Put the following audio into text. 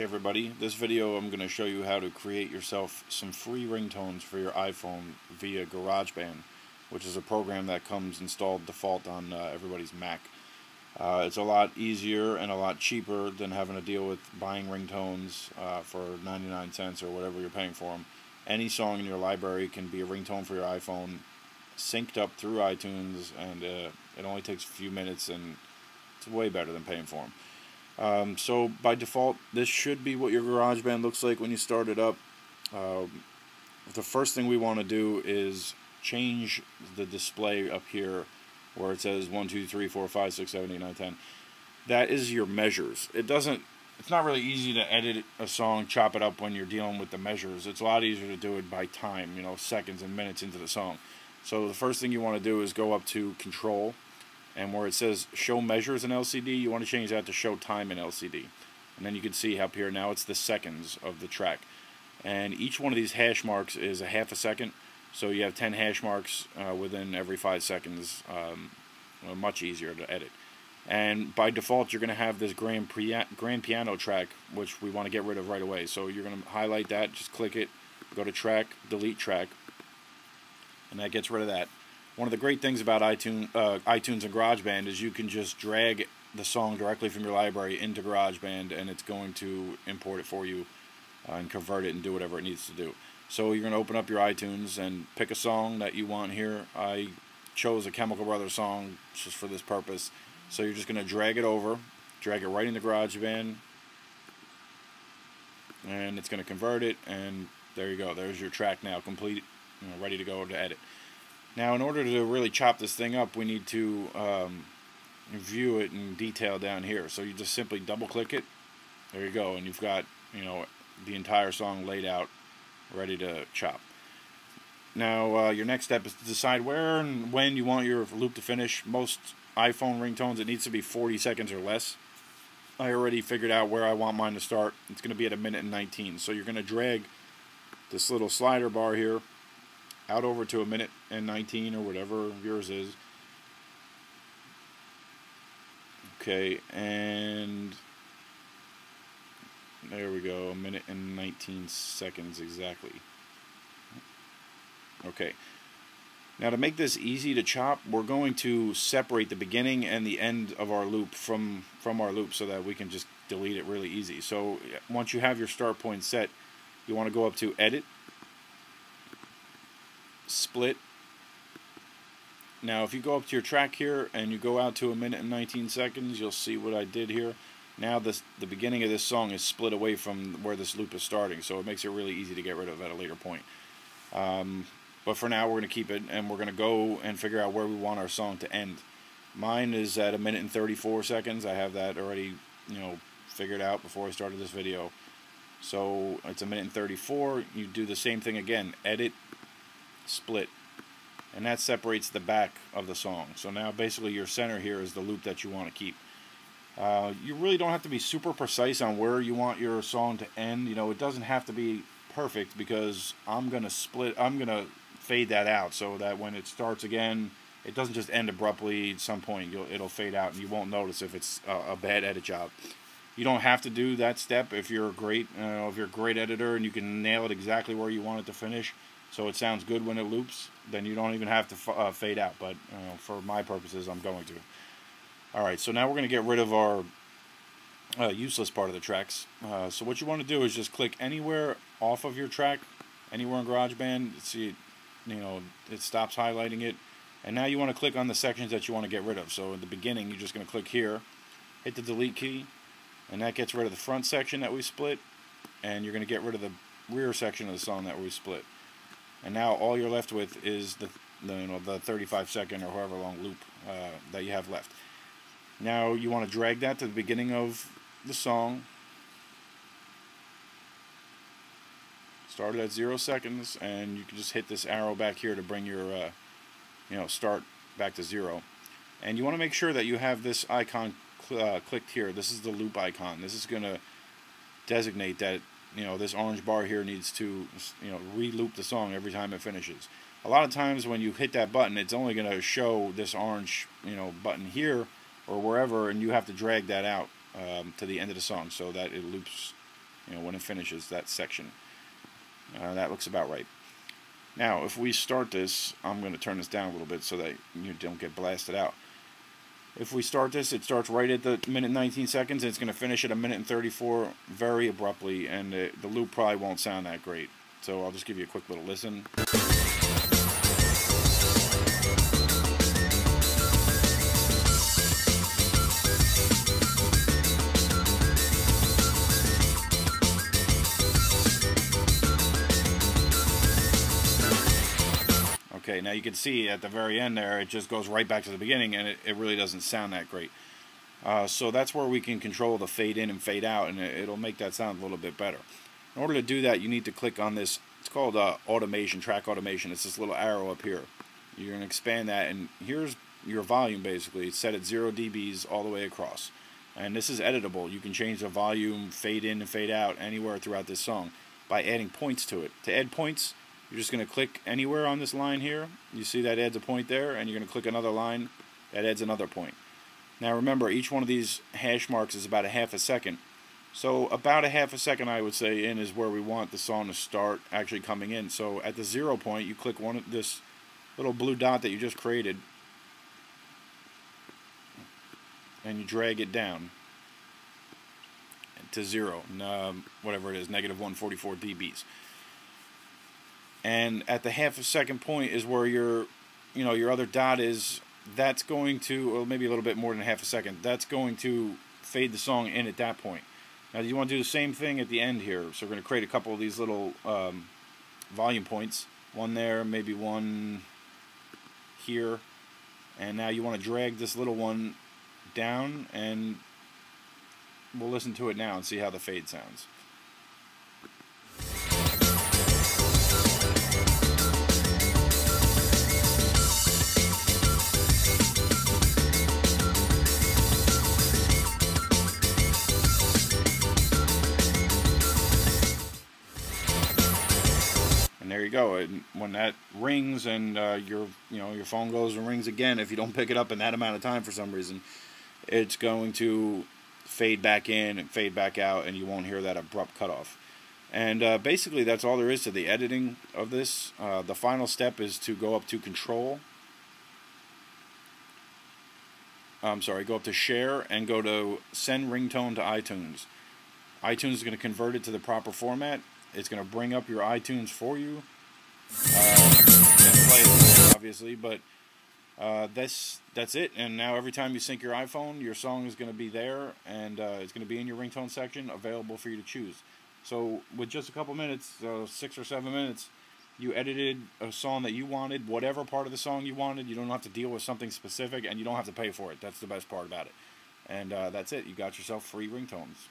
Hey everybody, this video I'm going to show you how to create yourself some free ringtones for your iPhone via GarageBand, which is a program that comes installed default on everybody's Mac. It's a lot easier and a lot cheaper than having to deal with buying ringtones for 99 cents or whatever you're paying for them. Any song in your library can be a ringtone for your iPhone, synced up through iTunes, and it only takes a few minutes, and it's way better than paying for them. So by default, this should be what your GarageBand looks like when you start it up. The first thing we want to do is change the display up here where it says 1, 2, 3, 4, 5, 6, 7, 8, 9, 10. That is your measures. It's not really easy to edit a song, chop it up when you're dealing with the measures. It's a lot easier to do it by time, seconds and minutes into the song. So the first thing you want to do is go up to Control, and where it says show measures in LCD, you want to change that to show time in LCD. And then you can see up here now it's the seconds of the track. And each one of these hash marks is a half a second. So you have 10 hash marks within every 5 seconds. Much easier to edit. And by default, you're going to have this grand piano track, which we want to get rid of right away. So you're going to highlight that, just click it, go to track, delete track, and that gets rid of that. One of the great things about iTunes and GarageBand is you can just drag the song directly from your library into GarageBand, and it's going to import it for you and convert it and do whatever it needs to do. So you're going to open up your iTunes and pick a song that you want here. I chose a Chemical Brothers song just for this purpose. So you're just going to drag it over, drag it right into GarageBand, and it's going to convert it, and there you go. There's your track now, complete, ready to go to edit. Now, in order to really chop this thing up, we need to view it in detail down here. So you just simply double-click it. There you go, and you've got the entire song laid out, ready to chop. Now, your next step is to decide where and when you want your loop to finish. Most iPhone ringtones, it needs to be 40 seconds or less. I already figured out where I want mine to start. It's going to be at 1:19. So you're going to drag this little slider bar here out over to 1:19 or whatever yours is. Okay, and there we go, 1:19 exactly. Okay, now to make this easy to chop, we're going to separate the beginning and the end of our loop from our loop so that we can just delete it really easy. So once you have your start point set, you want to go up to Edit, Split. Now if you go up to your track here and you go out to 1:19, you'll see what I did here. Now the beginning of this song is split away from where this loop is starting, so it makes it really easy to get rid of at a later point. But for now we're going to keep it, and we're going to go and figure out where we want our song to end. Mine is at 1:34. I have that already figured out before I started this video. So it's 1:34. You do the same thing again, edit, split, and that separates the back of the song. So now basically your center here is the loop that you want to keep. You really don't have to be super precise on where you want your song to end. It doesn't have to be perfect, because I'm gonna fade that out so that when it starts again, it doesn't just end abruptly. At some point it'll fade out and you won't notice if it's a bad edit job. You don't have to do that step if you're a great editor and you can nail it exactly where you want it to finish, so it sounds good when it loops. Then you don't even have to fade out. But for my purposes, I'm going to. Alright, so now we're going to get rid of our useless part of the tracks. So what you want to do is just click anywhere off of your track, anywhere in GarageBand. See, it stops highlighting it. And now you want to click on the sections that you want to get rid of. So in the beginning, you're just going to click here, hit the delete key, and that gets rid of the front section that we split, and you're going to get rid of the rear section of the song that we split. And now all you're left with is the 35-second or however long loop that you have left. Now you want to drag that to the beginning of the song. Start it at 0 seconds, and you can just hit this arrow back here to bring your start back to 0. And you want to make sure that you have this icon clicked here. This is the loop icon. This is going to designate that this orange bar here needs to re-loop the song every time it finishes. A lot of times when you hit that button, it's only going to show this orange button here or wherever, and you have to drag that out to the end of the song so that it loops when it finishes that section. That looks about right. Now, if we start this, I'm going to turn this down a little bit so that you don't get blasted out. If we start this, it starts right at the minute 19 seconds, and it's going to finish at a minute and 34 very abruptly, and the loop probably won't sound that great. So I'll just give you a quick little listen. Okay, now you can see at the very end there, it just goes right back to the beginning, and it really doesn't sound that great. So that's where we can control the fade in and fade out, and it'll make that sound a little bit better. In order to do that, you need to click on this. It's called automation, track automation. It's this little arrow up here. You're going to expand that, and here's your volume basically. It's set at 0 dBs all the way across. And this is editable. You can change the volume, fade in and fade out anywhere throughout this song by adding points to it. To add points, you're just going to click anywhere on this line here. You see that adds a point there, and you're going to click another line that adds another point. Now remember, each one of these hash marks is about a half a second. So about a half a second, I would say, in is where we want the song to start actually coming in. So at the 0 point, you click this little blue dot that you just created, and you drag it down to 0, whatever it is, negative 144 dBs. And at the half a second point is where your other dot is. That's going to, or maybe a little bit more than half a second, that's going to fade the song in at that point. Now you want to do the same thing at the end here. So we're going to create a couple of these little volume points. One there, maybe one here. And now you want to drag this little one down, and we'll listen to it now and see how the fade sounds. And there you go. And when that rings and your phone goes and rings again, if you don't pick it up in that amount of time for some reason, it's going to fade back in and fade back out, and you won't hear that abrupt cutoff. And basically that's all there is to the editing of this. The final step is to go up to Control. Go up to Share and go to Send Ringtone to iTunes. iTunes is going to convert it to the proper format. It's going to bring up your iTunes for you. And play it, obviously, but that's it. And now every time you sync your iPhone, your song is going to be there, and it's going to be in your ringtone section, available for you to choose. So with just a couple minutes, 6 or 7 minutes, you edited a song that you wanted, whatever part of the song you wanted. You don't have to deal with something specific, and you don't have to pay for it. That's the best part about it. And that's it. You got yourself free ringtones.